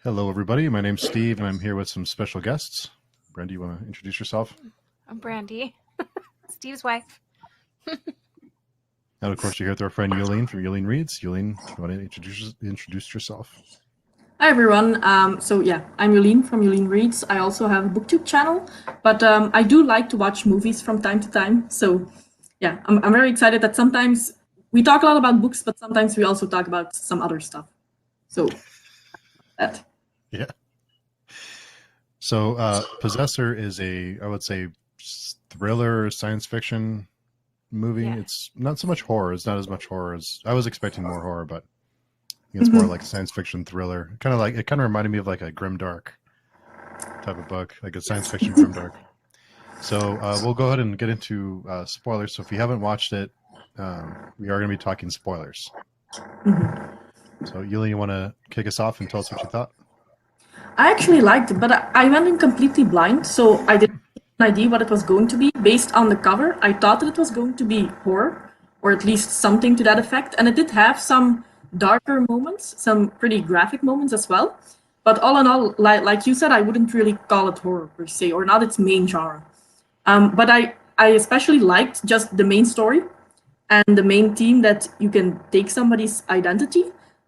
Hello, everybody. My name's Steve, and I'm here with some special guests. Brandy, you want to introduce yourself? I'm Brandy, Steve's wife. And of course, you're here with our friend Jolien from Jolien Reads. Jolien, you want to introduce yourself? Hi everyone. I'm Jolien from Jolien Reads. I also have a booktube channel, but I do like to watch movies from time to time. So yeah, I'm very excited that sometimes we talk a lot about books, but sometimes we also talk about some other stuff. So that. Yeah. So, Possessor is I would say, thriller science fiction movie. Yeah. It's not so much horror. It's not as much horror as I was expecting. More horror, but it's more like a science fiction thriller. It kind of reminded me of like a grimdark type of book, like a science fiction grimdark. So we'll go ahead and get into spoilers. So if you haven't watched it, we are going to be talking spoilers. So Yuli, you want to kick us off and tell us what you thought? I actually liked it, but I went in completely blind, so I didn't have an idea what it was going to be. Based on the cover, I thought that it was going to be horror, or at least something to that effect, and it did have some darker moments, some pretty graphic moments as well. But all in all, like you said, I wouldn't really call it horror per se, or not its main genre. But I especially liked just the main story and the main theme that you can take somebody's identity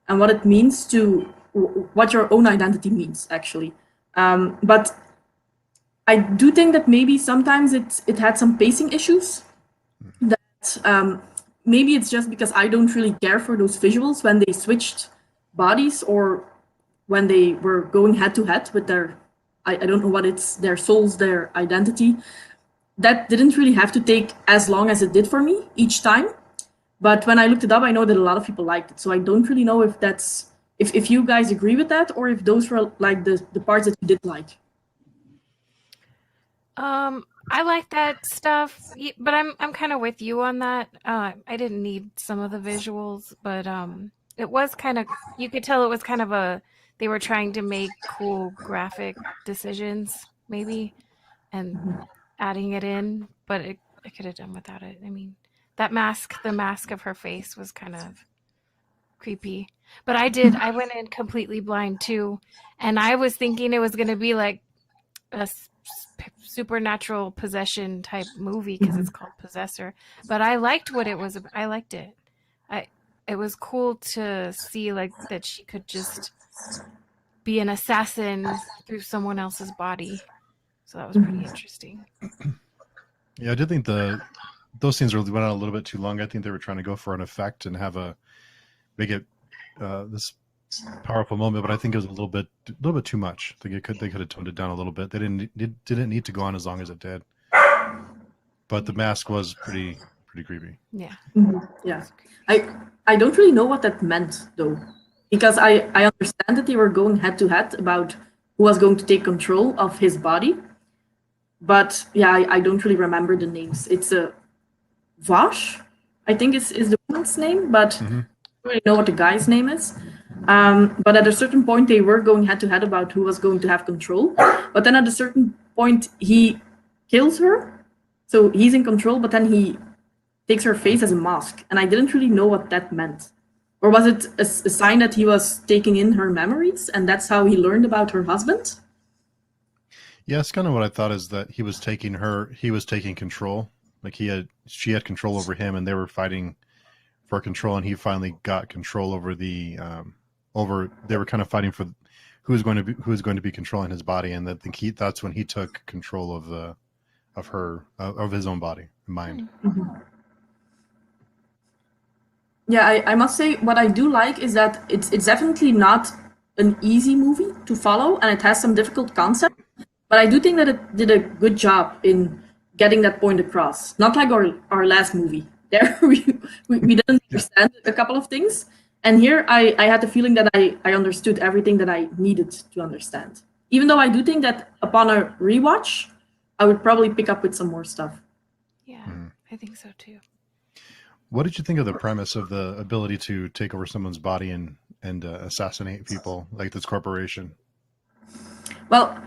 and what it means to what your own identity means, actually. But I do think that maybe sometimes it had some pacing issues. That maybe it's just because I don't really care for those visuals when they switched bodies or when they were going head to head with their, I don't know what it's, their souls, their identity. That didn't really have to take as long as it did for me each time. But when I looked it up, I know that a lot of people liked it. So I don't really know if that's, if you guys agree with that, or if those were like the parts that you did like. I like that stuff, but I'm kind of with you on that. I didn't need some of the visuals, but it was kind of, you could tell it was kind of they were trying to make cool graphic decisions, maybe, and adding it in, but I could have done without it. I mean, the mask of her face was kind of creepy. But I went in completely blind too, and I was thinking it was going to be like a supernatural possession type movie because it's called Possessor. But I liked what it was. I liked it. It was cool to see like that she could just be an assassin through someone else's body. So that was pretty interesting. Yeah, I did think those scenes really went on a little bit too long. I think they were trying to go for an effect and make it this powerful moment, but I think it was a little bit too much. I think they could have toned it down a little bit. They didn't need to go on as long as it did. But the mask was pretty creepy. Yeah. Yeah. I don't really know what that meant though, because I understand that they were going head to head about who was going to take control of his body. But yeah, I don't really remember the names. It's a Vash, I think is the woman's name, but I don't really know what the guy's name is. But at a certain point, they were going head to head about who was going to have control. But then at a certain point, he kills her. So he's in control, but then he takes her face as a mask. And I didn't really know what that meant. Or was it a sign that he was taking in her memories and that's how he learned about her husband? Yeah, it's kind of what I thought, is that he was taking control. Like she had control over him, and they were fighting for control, and he finally got control over they were kind of fighting for who was going to be controlling his body, and that's when he took control of his own body and mind. Yeah, I must say what I do like is that it's definitely not an easy movie to follow, and it has some difficult concepts. But I do think that it did a good job in getting that point across. Not like our last movie. There we didn't understand a couple of things. And here I had the feeling that I understood everything that I needed to understand. Even though I do think that upon a rewatch, I would probably pick up with some more stuff. Yeah, I think so too. What did you think of the premise of the ability to take over someone's body and assassinate people, like this corporation? Well,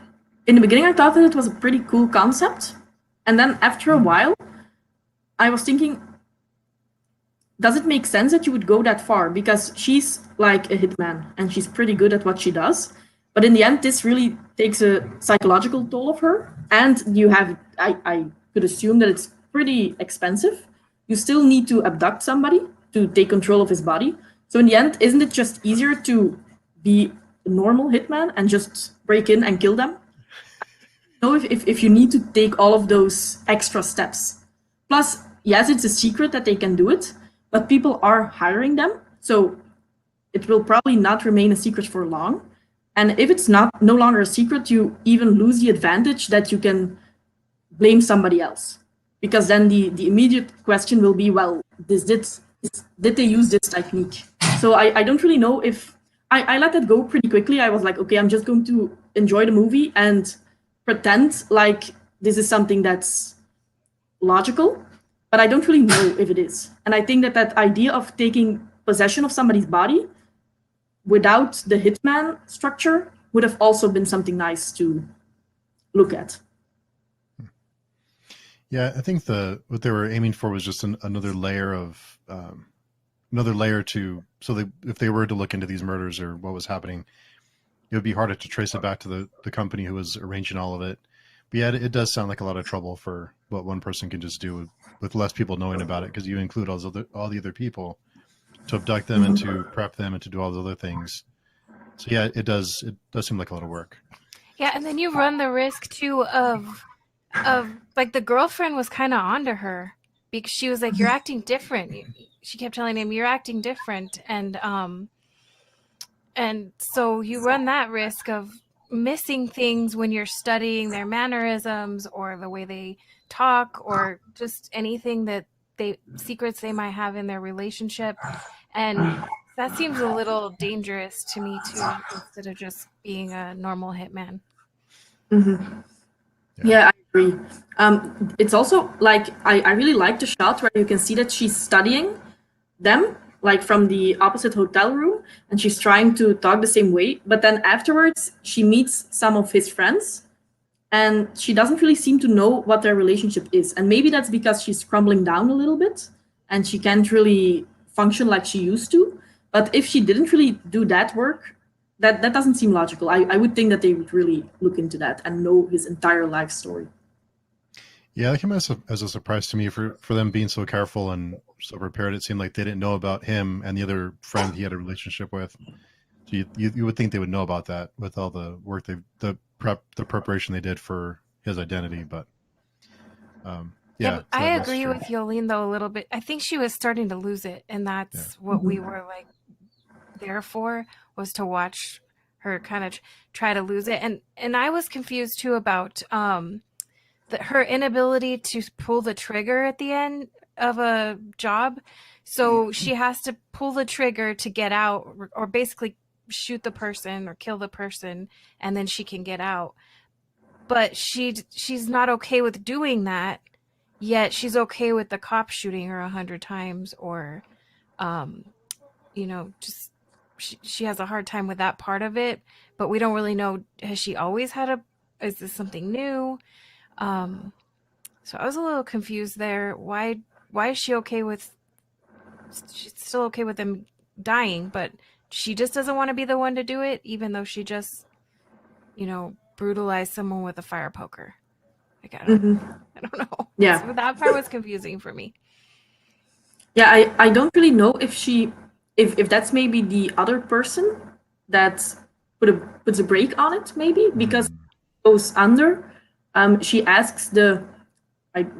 in the beginning, I thought that it was a pretty cool concept. And then after a while, I was thinking, does it make sense that you would go that far? Because she's like a hitman and she's pretty good at what she does. But in the end, this really takes a psychological toll of her. And you have, I could assume that it's pretty expensive. You still need to abduct somebody to take control of his body. So in the end, isn't it just easier to be a normal hitman and just break in and kill them? I don't know if you need to take all of those extra steps. Plus, yes, it's a secret that they can do it, but people are hiring them. So it will probably not remain a secret for long. And if it's no longer a secret, you even lose the advantage that you can blame somebody else. Because then the immediate question will be, well, did they use this technique? So I don't really know if I let that go pretty quickly. I was like, okay, I'm just going to enjoy the movie and pretend like this is something that's logical, but I don't really know if it is. And I think that idea of taking possession of somebody's body without the hitman structure would have also been something nice to look at. Yeah, I think what they were aiming for was just another layer to, so if they were to look into these murders or what was happening, it would be harder to trace it back to the company who was arranging all of it. But yeah, it does sound like a lot of trouble for what one person can just do with less people knowing about it, because you include all the other people to abduct them and to prep them and to do all the other things. So yeah, it does seem like a lot of work. Yeah, and then you run the risk too of like the girlfriend was kind of onto her because she was like, "You're acting different." She kept telling him, "You're acting different," and so you run that risk of missing things when you're studying their mannerisms or the way they talk or just anything that secrets they might have in their relationship. And that seems a little dangerous to me too, instead of just being a normal hitman. Mm-hmm. Yeah, I agree. It's also like I really like the shot where you can see that she's studying them, like from the opposite hotel room, and she's trying to talk the same way. But then afterwards, she meets some of his friends, and she doesn't really seem to know what their relationship is. And maybe that's because she's crumbling down a little bit, and she can't really function like she used to. But if she didn't really do that work, that doesn't seem logical. I would think that they would really look into that and know his entire life story. Yeah, that came as a surprise to me for them being so careful and so prepared. It seemed like they didn't know about him and the other friend he had a relationship with. So you would think they would know about that with all the work the preparation they did for his identity. But yeah, so I agree with Jolien though a little bit. I think she was starting to lose it, and that's what we were like there for, was to watch her kind of try to lose it. And I was confused too about her inability to pull the trigger at the end of a job. So she has to pull the trigger to get out, or basically shoot the person or kill the person, and then she can get out. But she's not okay with doing that, yet she's okay with the cop shooting her 100 times, or just she has a hard time with that part of it. But we don't really know, has she always had is this something new? So I was a little confused there. Why is she okay with, she's still okay with them dying, but she just doesn't want to be the one to do it, even though she just, brutalized someone with a fire poker. Like, I don't know. Yeah. So that part was confusing for me. Yeah, I don't really know if that's maybe the other person that puts a brake on it, maybe, because it goes under. She asks the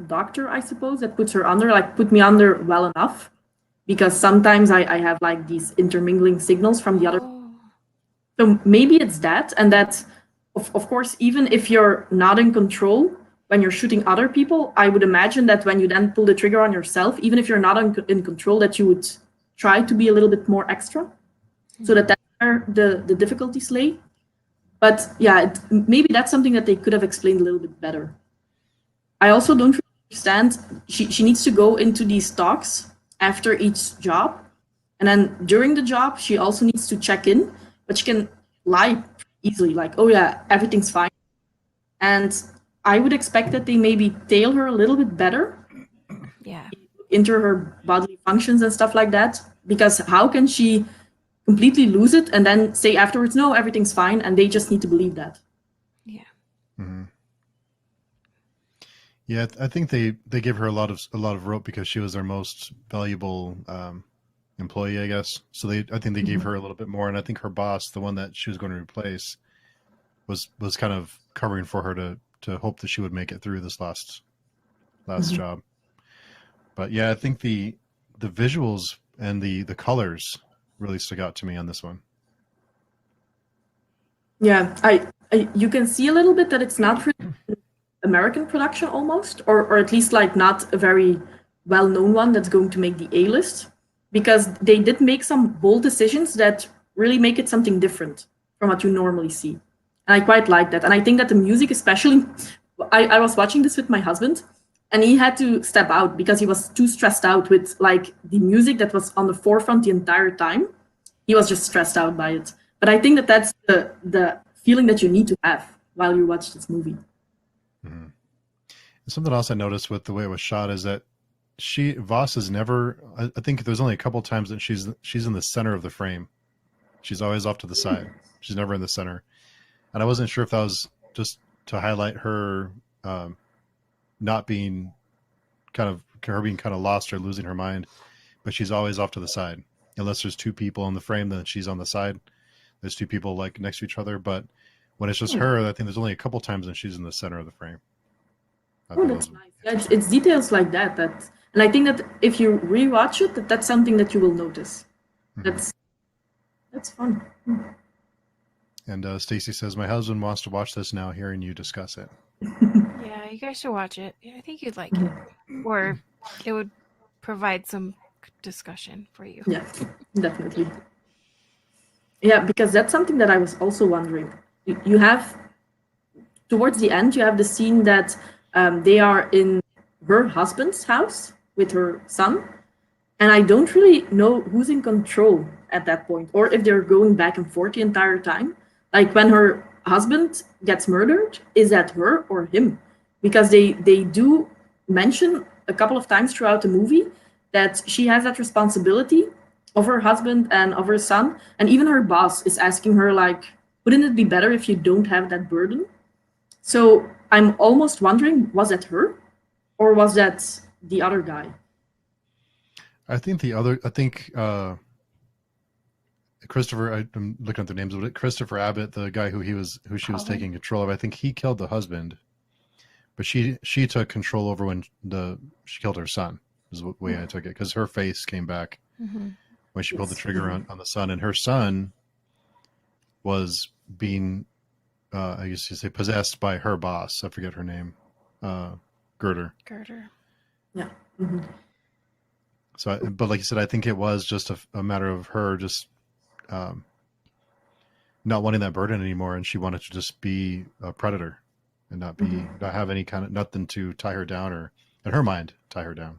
doctor, I suppose, that puts her under, like, put me under well enough, because sometimes I have like these intermingling signals from the other. So maybe it's that, and that, of course, even if you're not in control when you're shooting other people, I would imagine that when you then pull the trigger on yourself, even if you're not in control, that you would try to be a little bit more extra, so that's where the difficulties lay. But yeah, maybe that's something that they could have explained a little bit better. I also don't really understand. She needs to go into these talks after each job, and then during the job, she also needs to check in, but she can lie easily, like, oh yeah, everything's fine. And I would expect that they maybe tail her a little bit better. Yeah. Into her bodily functions and stuff like that, because how can she completely lose it and then say afterwards, no, everything's fine, and they just need to believe that. Yeah. Mm-hmm. Yeah, I think they gave her a lot of rope because she was their most valuable employee, I guess. So I think they gave her a little bit more, and I think her boss, the one that she was going to replace, was kind of covering for her to hope that she would make it through this last job. But yeah, I think the visuals and the colors really stuck out to me on this one. Yeah, you can see a little bit that it's not really an American production almost, or at least like not a very well-known one that's going to make the A-list, because they did make some bold decisions that really make it something different from what you normally see. And I quite like that. And I think that the music especially, I was watching this with my husband, and he had to step out because he was too stressed out with like the music that was on the forefront the entire time. He was just stressed out by it. But I think that that's the feeling that you need to have while you watch this movie. Mm-hmm. Something else I noticed with the way it was shot is that Voss is never. I think there's only a couple times that she's in the center of the frame. She's always off to the side. She's never in the center, and I wasn't sure if that was just to highlight her not being being kind of lost or losing her mind, but she's always off to the side. Unless there's two people in the frame, then she's on the side. There's two people like next to each other, but when it's just her, I think there's only a couple times when she's in the center of the frame. Oh, that's nice. Yeah, it's details like that, and I think that if you rewatch it, that's something that you will notice. Mm-hmm. That's fun. Mm. And Stacy says, "My husband wants to watch this now, hearing you discuss it." Yeah, you guys should watch it. I think you'd like it, or it would provide some discussion for you. Yeah, definitely. Yeah, because that's something that I was also wondering. You have, towards the end, you have the scene that they are in her husband's house with her son, and I don't really know who's in control at that point, or if they're going back and forth the entire time. Like when her husband gets murdered, is that her or him? Because they do mention a couple of times throughout the movie that she has that responsibility of her husband and of her son, and even her boss is asking her like, wouldn't it be better if you don't have that burden? So I'm almost wondering, was that her or was that the other guy? I think Christopher, I'm looking at the names of it. Christopher Abbott, the guy who she was taking control of, I think he killed the husband, but she took control over when she killed her son. Is the way I took it, because her face came back when she pulled the trigger on the son, and her son was being, I guess you say, possessed by her boss. I forget her name, Gerder. Yeah. Mm-hmm. So, but like you said, I think it was just a matter of her just not wanting that burden anymore, and she wanted to just be a predator and not have any kind of nothing to tie her down, or in her mind tie her down.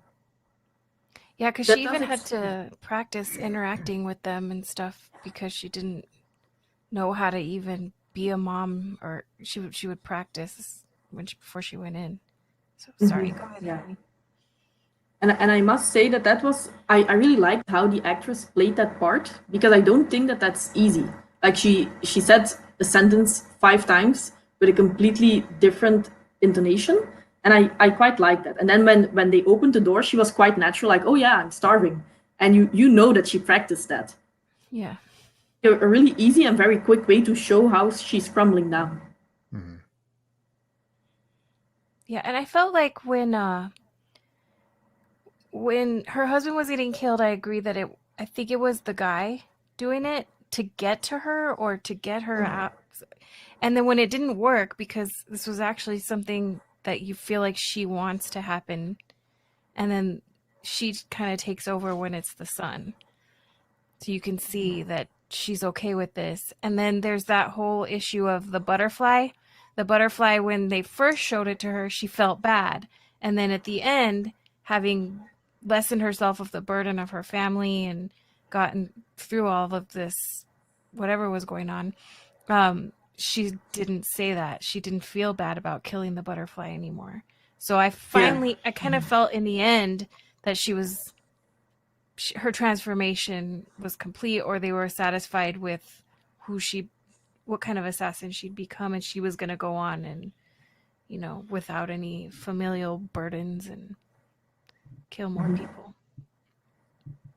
Yeah, because she even had to practice interacting with them and stuff because she didn't know how to even be a mom, or she would practice before she went in. So sorry, go ahead. Yeah. And I must say that was, I really liked how the actress played that part, because I don't think that that's easy. Like she said a sentence 5 times with a completely different intonation, and I quite liked that. And then when they opened the door, she was quite natural, like, oh yeah, I'm starving. And you know that she practiced that. Yeah. A really easy and very quick way to show how she's crumbling down. Mm-hmm. Yeah, and I felt like when her husband was getting killed, I agree that I think it was the guy doing it to get to her or to get her out. And then when it didn't work, because this was actually something that you feel like she wants to happen, and then she kind of takes over when it's the son. So you can see that she's okay with this. And then there's that whole issue of the butterfly. The butterfly, when they first showed it to her, she felt bad. And then at the end, having lessened herself of the burden of her family and gotten through all of this, whatever was going on, she didn't say that. She didn't feel bad about killing the butterfly anymore. So I kind of felt in the end that she was her transformation was complete, or they were satisfied with what kind of assassin she'd become, and she was going to go on and, without any familial burdens and kill more people.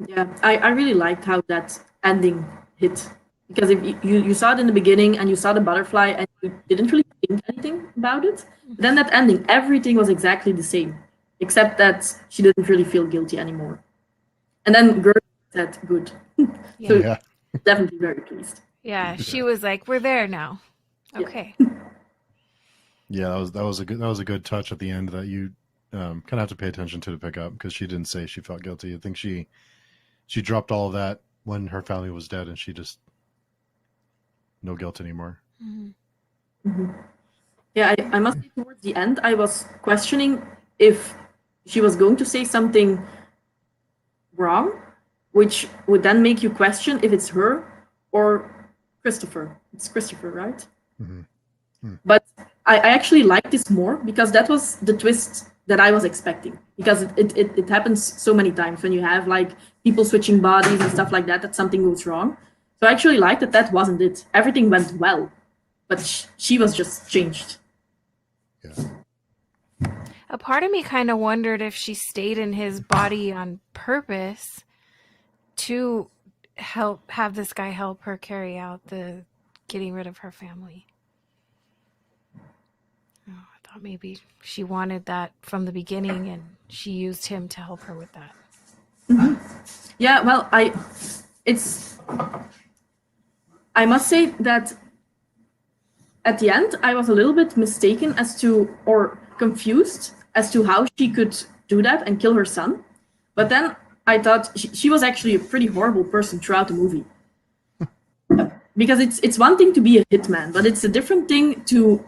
Yeah, I really liked how that ending hit. Because if you saw it in the beginning and you saw the butterfly and you didn't really think anything about it, then that ending, everything was exactly the same, except that she didn't really feel guilty anymore. And then Gertie said, good. So Yeah. definitely very pleased. Yeah, she was like, "We're there now." Okay. Yeah, that was a good touch at the end that you kind of have to pay attention to pick up, because she didn't say she felt guilty. I think she dropped all of that when her family was dead, and she just no guilt anymore. Yeah, I must say towards the end, I was questioning if she was going to say something wrong, which would then make you question if it's her or Christopher. It's Christopher, right? But I actually like this more because that was the twist that I was expecting. Because it happens so many times when you have like people switching bodies and stuff like that something goes wrong. So I actually like that wasn't it. Everything went well, but she was just changed. Yeah. A part of me kind of wondered if she stayed in his body on purpose to have this guy help her carry out the getting rid of her family. Oh, I thought maybe she wanted that from the beginning and she used him to help her with that. Yeah, well, I must say that at the end, I was a little bit mistaken or confused as to how she could do that and kill her son. But then I thought she was actually a pretty horrible person throughout the movie. Because it's one thing to be a hitman, but it's a different thing to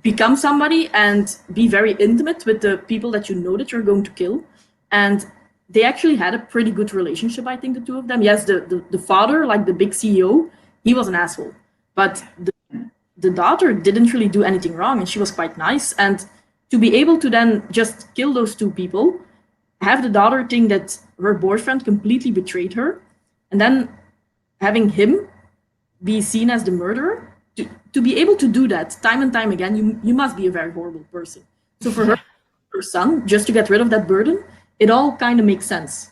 become somebody and be very intimate with the people that you know that you're going to kill. And they actually had a pretty good relationship, I think, the two of them. Yes, the father, like the big CEO, he was an asshole. But the daughter didn't really do anything wrong, and she was quite nice. And to be able to then just kill those two people, have the daughter think that her boyfriend completely betrayed her, and then having him be seen as the murderer, to be able to do that time and time again, you must be a very horrible person. So for her son, just to get rid of that burden, it all kind of makes sense.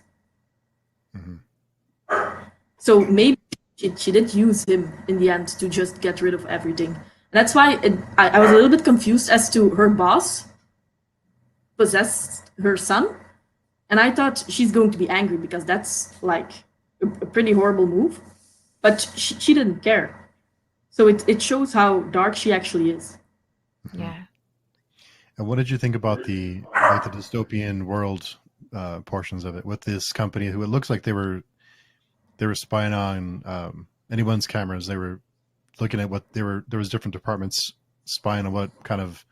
So maybe she did use him in the end to just get rid of everything. And that's why I was a little bit confused as to her boss possessed her son. And I thought she's going to be angry because that's like a pretty horrible move. But she didn't care. So it shows how dark she actually is. Yeah. And what did you think about the dystopian world portions of it with this company who it looks like they were spying on anyone's cameras? They were looking at there was different departments spying on what kind of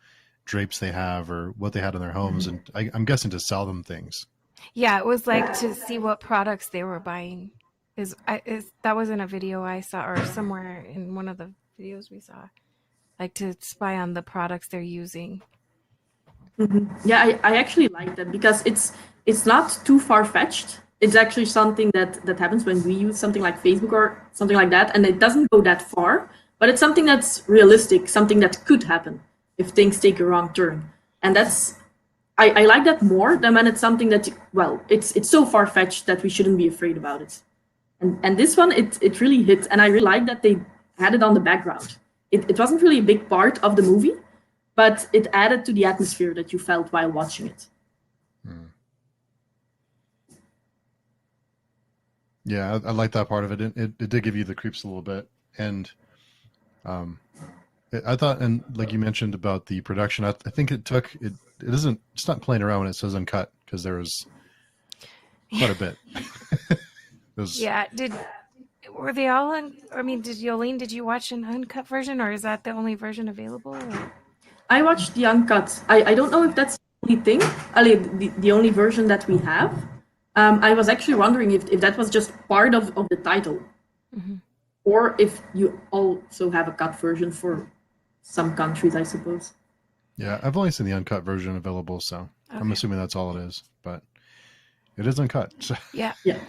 drapes they have or what they had in their homes, and I'm guessing to sell them things. Yeah, it was like to see what products they were buying. That was in a video I saw, or somewhere in one of the videos we saw, like to spy on the products they're using. Yeah, I actually like that because it's not too far-fetched. It's actually something that happens when we use something like Facebook or something like that, and it doesn't go that far, but it's something that's realistic, something that could happen if things take a wrong turn. And I like that more than when it's something that, well, it's so far-fetched that we shouldn't be afraid about it. And this one, it really hit, and I really like that they had it on the background. It wasn't really a big part of the movie, but it added to the atmosphere that you felt while watching it. Yeah, I like that part of it. It did give you the creeps a little bit, and I thought, and like you mentioned about the production, I think it's not playing around when it says uncut, because there was quite a bit. Yeah, were they all did Jolien, did you watch an uncut version, or is that the only version available? Or? I watched the uncut. I don't know if that's the only thing, the only version that we have. I was actually wondering if that was just part of the title, or if you also have a cut version for some countries, I suppose. Yeah, I've only seen the uncut version available, so okay. I'm assuming that's all it is. But It is uncut. Yeah. Yeah,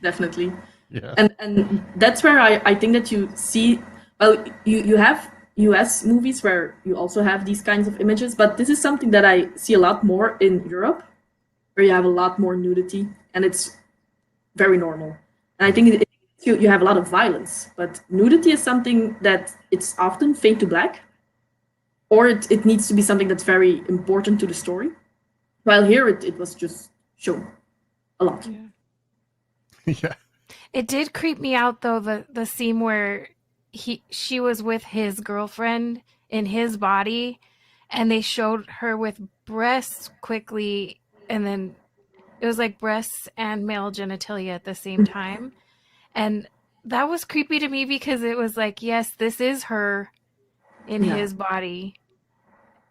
definitely. Yeah. And that's where I think that you see, well, you have US movies where you also have these kinds of images, but this is something that I see a lot more in Europe, where you have a lot more nudity, and it's very normal. And I think you have a lot of violence, but nudity is something that it's often fade to black, or it needs to be something that's very important to the story. While here it was just shown a lot. Yeah. It did creep me out though, the scene where she was with his girlfriend in his body, and they showed her with breasts quickly, and then it was like breasts and male genitalia at the same time. And that was creepy to me because it was like, yes, this is her in his body.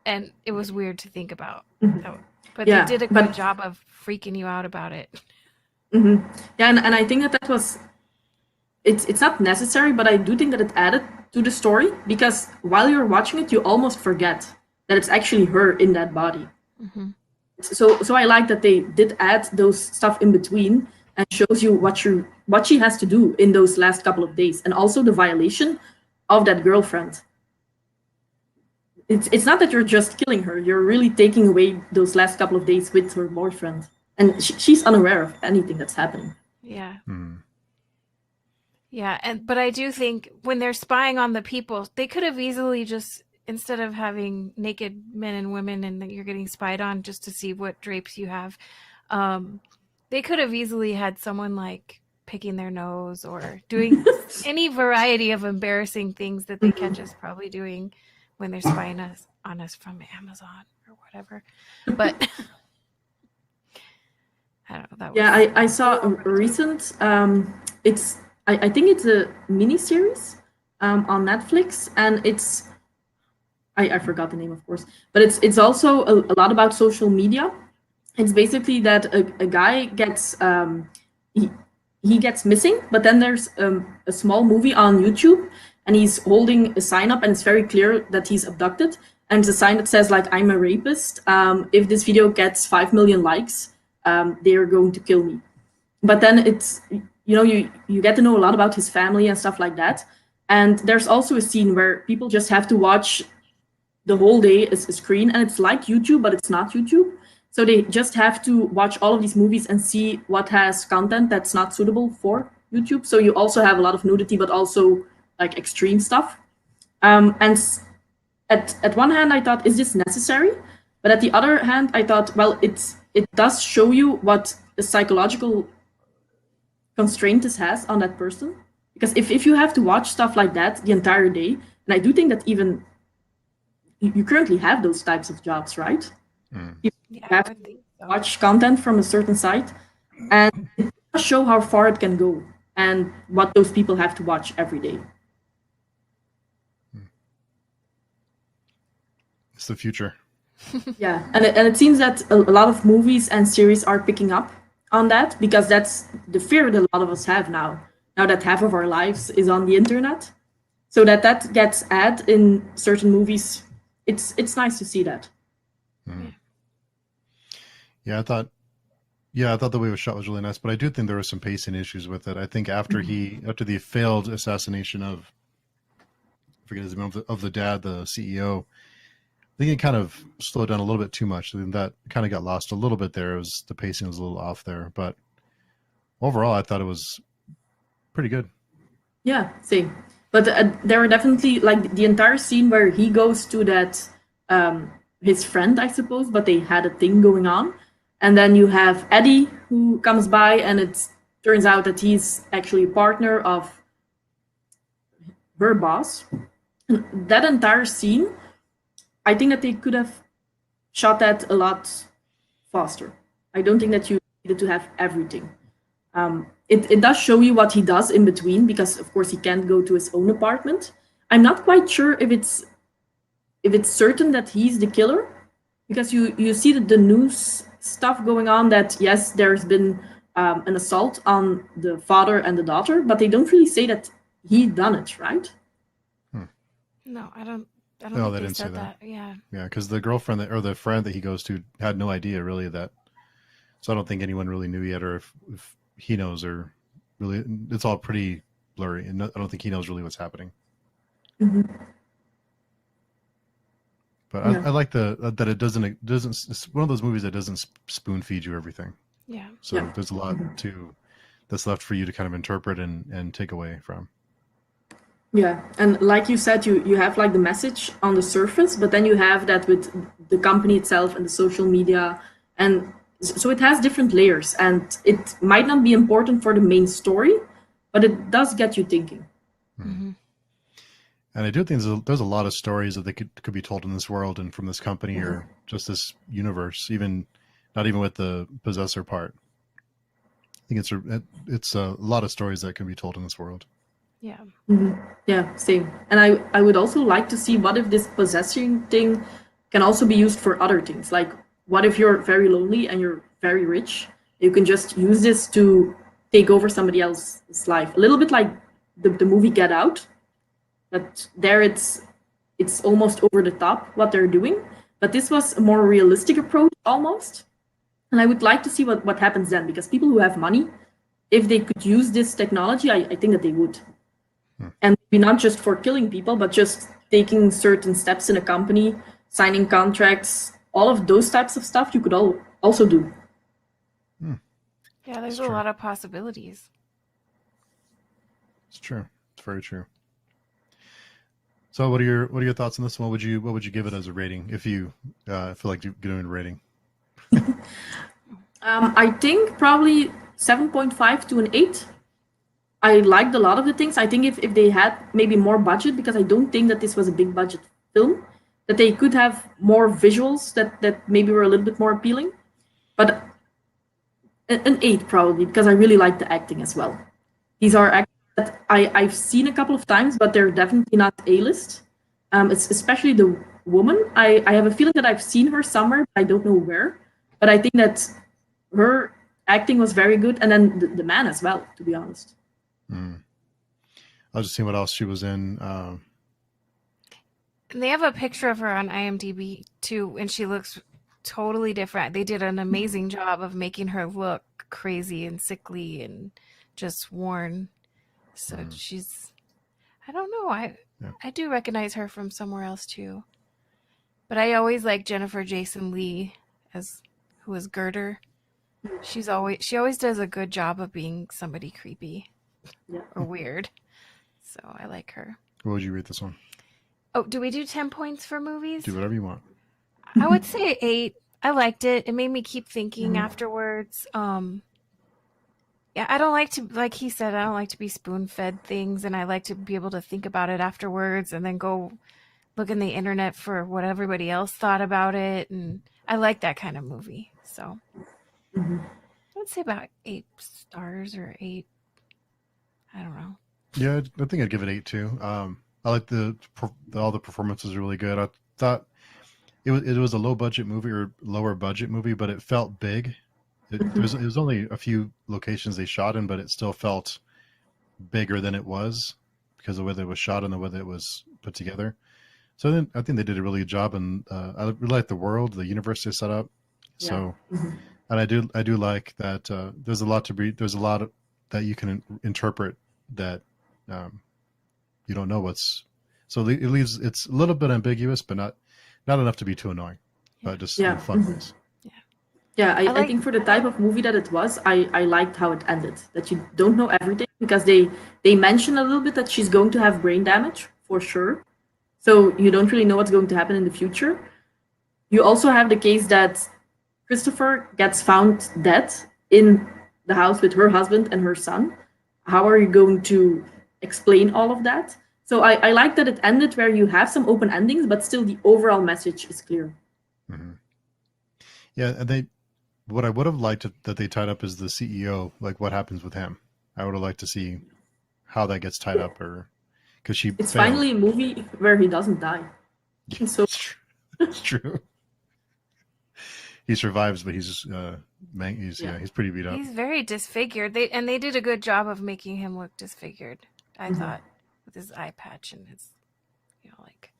And it was weird to think about. But they did a good job of freaking you out about it. Yeah, and I think that was, it's not necessary, but I do think that it added to the story, because while you're watching it, you almost forget that it's actually her in that body. So I like that they did add those stuff in between and shows you what she has to do in those last couple of days, and also the violation of that girlfriend. It's not that you're just killing her; you're really taking away those last couple of days with her boyfriend, and she's unaware of anything that's happening. Yeah. Yeah, but I do think when they're spying on the people, they could have easily just, instead of having naked men and women and you're getting spied on just to see what drapes you have, they could have easily had someone like picking their nose or doing any variety of embarrassing things that they catch us probably doing when they're spying on us from Amazon or whatever. But I don't know. That was... Yeah, I saw a recent. I think it's a mini series on Netflix, and it's I forgot the name, of course, but it's also a lot about social media. It's basically that a guy gets he gets missing, but then there's a small movie on YouTube, and he's holding a sign up, and it's very clear that he's abducted, and it's a sign that says like, "I'm a rapist. If this video gets 5 million likes, they are going to kill me." But then it's, you get to know a lot about his family and stuff like that. And there's also a scene where people just have to watch the whole day a screen, and it's like YouTube, but it's not YouTube. So they just have to watch all of these movies and see what has content that's not suitable for YouTube. So you also have a lot of nudity, but also like extreme stuff. And at one hand, I thought, is this necessary? But at the other hand, I thought, well, it does show you what a psychological constraint this has on that person. Because if you have to watch stuff like that the entire day, and I do think that even you currently have those types of jobs, right? You have to watch content from a certain site, and it does show how far it can go and what those people have to watch every day. It's the future. Yeah, and it seems that a lot of movies and series are picking up on that, because that's the fear that a lot of us have now that half of our lives is on the internet. So that gets added in certain movies. It's nice to see that. Yeah, I thought the way it was shot was really nice, but I do think there were some pacing issues with it. I think after the failed assassination of, I forget his name, of the dad, the CEO, I think it kind of slowed down a little bit too much. I think that kind of got lost a little bit there. The pacing was a little off there, but overall, I thought it was pretty good. Yeah, same. But there were definitely, like, the entire scene where he goes to that his friend, I suppose, but they had a thing going on, and then you have Eddie who comes by, and it turns out that he's actually a partner of her boss. And that entire scene, I think that they could have shot that a lot faster. I don't think that you needed to have everything. It does show you what he does in between, because of course he can't go to his own apartment. I'm not quite sure if it's certain that he's the killer, because you see the news stuff going on that yes, there's been an assault on the father and the daughter, but they don't really say that he done it, right? No, I don't. No, think they didn't say that. Yeah. Yeah, because the girlfriend or the friend that he goes to had no idea really that So I don't think anyone really knew yet, or if he knows, or really, it's all pretty blurry, and I don't think he knows really what's happening. Mhm. But Yeah. I like that it doesn't. It's one of those movies that doesn't spoon feed you everything. Yeah. So Yeah. there's a lot that's left for you to kind of interpret and take away from. Yeah, and like you said, you have like the message on the surface, but then you have that with the company itself and the social media, and so it has different layers, and it might not be important for the main story, but it does get you thinking. Mm-hmm. And I do think there's a lot of stories that they could be told in this world and from this company or just this universe, even not even with the Possessor part. I think it's a lot of stories that can be told in this world. Yeah. Yeah, same. And I would also like to see what if this possession thing can also be used for other things. Like, what if you're very lonely and you're very rich? You can just use this to take over somebody else's life. A little bit like the movie Get Out, but there it's almost over the top what they're doing. But this was a more realistic approach almost. And I would like to see what happens then, because people who have money, if they could use this technology, I think that they would. And maybe not just for killing people, but just taking certain steps in a company, signing contracts, all of those types of stuff you could also do. Yeah, there's That's a true. lot of possibilities. It's true. It's very true. So what are your thoughts on this one? What would you give it as a rating if you feel like doing a rating? I think probably 7.5 to an 8. I liked a lot of the things. I think if they had maybe more budget, because I don't think that this was a big budget film, that they could have more visuals that maybe were a little bit more appealing. But an 8 probably, because I really like the acting as well. These are actors that I've seen a couple of times, but they're definitely not A-list. It's especially the woman. I have a feeling that I've seen her somewhere, but I don't know where. But I think that her acting was very good, and then the man as well, to be honest. I was just seeing what else she was in. And they have a picture of her on IMDb too, and she looks totally different. They did an amazing job of making her look crazy and sickly and just worn. So she's, I don't know, I do recognize her from somewhere else too. But I always like Jennifer Jason Leigh as who is Gerder. She always does a good job of being somebody creepy Yeah. or weird. So I like her. What would you rate this one? Oh, do we do 10 points for movies? Do whatever you want. I would say 8. I liked it. It made me keep thinking afterwards. Yeah, I don't like to, like he said, I don't like to be spoon-fed things, and I like to be able to think about it afterwards and then go look in the internet for what everybody else thought about it. And I like that kind of movie. So I would say about 8 stars or 8. I don't know. Yeah, I think I'd give it 8 too. I like all the performances are really good. I thought it was a low budget movie or lower budget movie, but it felt big. It was only a few locations they shot in, but it still felt bigger than it was because of the way that it was shot and the way that it was put together. So then I think they did a really good job, and I really like the world, the universe they set up. So, and I do like that there's a lot that you can interpret that you don't know what's. So it leaves it's a little bit ambiguous, but not enough to be too annoying, but just in fun ways. Yeah, I think for the type of movie that it was, I liked how it ended. That you don't know everything, because they mention a little bit that she's going to have brain damage for sure. So you don't really know what's going to happen in the future. You also have the case that Christopher gets found dead in the house with her husband and her son. How are you going to explain all of that? So I like that it ended where you have some open endings, but still the overall message is clear. Yeah, and what I would have liked that they tied up is the CEO. Like, what happens with him? I would have liked to see how that gets tied up, or because It's failed. finally a movie where he doesn't die. So It's true. He survives, but he's pretty beat up. He's very disfigured. They did a good job of making him look disfigured, I thought, with his eye patch and his, like,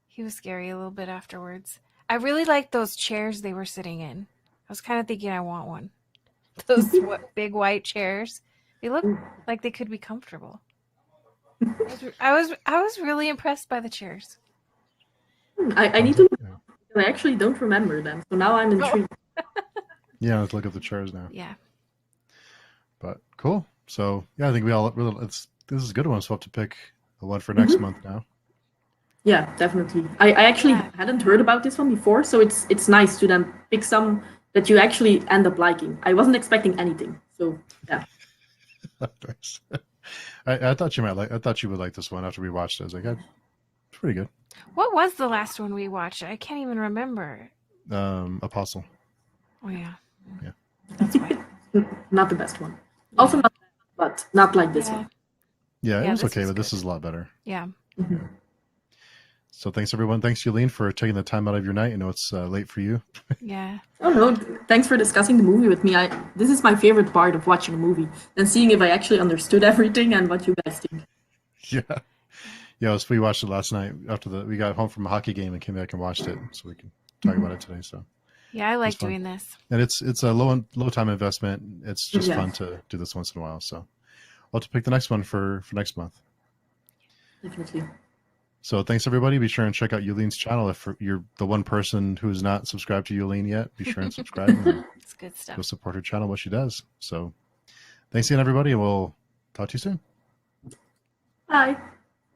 he was scary a little bit afterwards. I really liked those chairs they were sitting in. was kind of thinking I want one. Those big white chairs. They look like they could be comfortable. I was really impressed by the chairs. I need to look. I actually don't remember them, so now I'm intrigued. Yeah, let's look up the chairs now. Yeah. But cool. So yeah, I think we all really. This is a good one. So we'll have to pick the one for next month now. Yeah, definitely. I actually hadn't heard about this one before, so it's nice to then pick some that you actually end up liking. I wasn't expecting anything, so yeah. Nice. I thought you might like. I thought you would like this one after we watched it. I was like, it's pretty good. What was the last one we watched? I can't even remember. Apostle. Oh yeah. Yeah. That's right. Not the best one. Also not, but not like this one. Yeah, it was this okay, was but this good. is a lot better. Yeah. Mm-hmm. So thanks everyone. Thanks Jolien for taking the time out of your night. I know it's late for you. Yeah. Oh no, thanks for discussing the movie with me. This is my favorite part of watching a movie, and seeing if I actually understood everything and what you guys think. Yeah. Yeah, we watched it last night after we got home from a hockey game and came back and watched it, so we can talk about it today. So Yeah, I like doing this. and it's a low time investment. It's just fun to do this once in a while. So I'll have to pick the next one for next month. Definitely. So thanks everybody. Be sure and check out Jolene's channel. If you're the one person who is not subscribed to Jolien yet, be sure and subscribe and It's good stuff. go support her channel, what she does. So thanks again everybody, and we'll talk to you soon. Bye.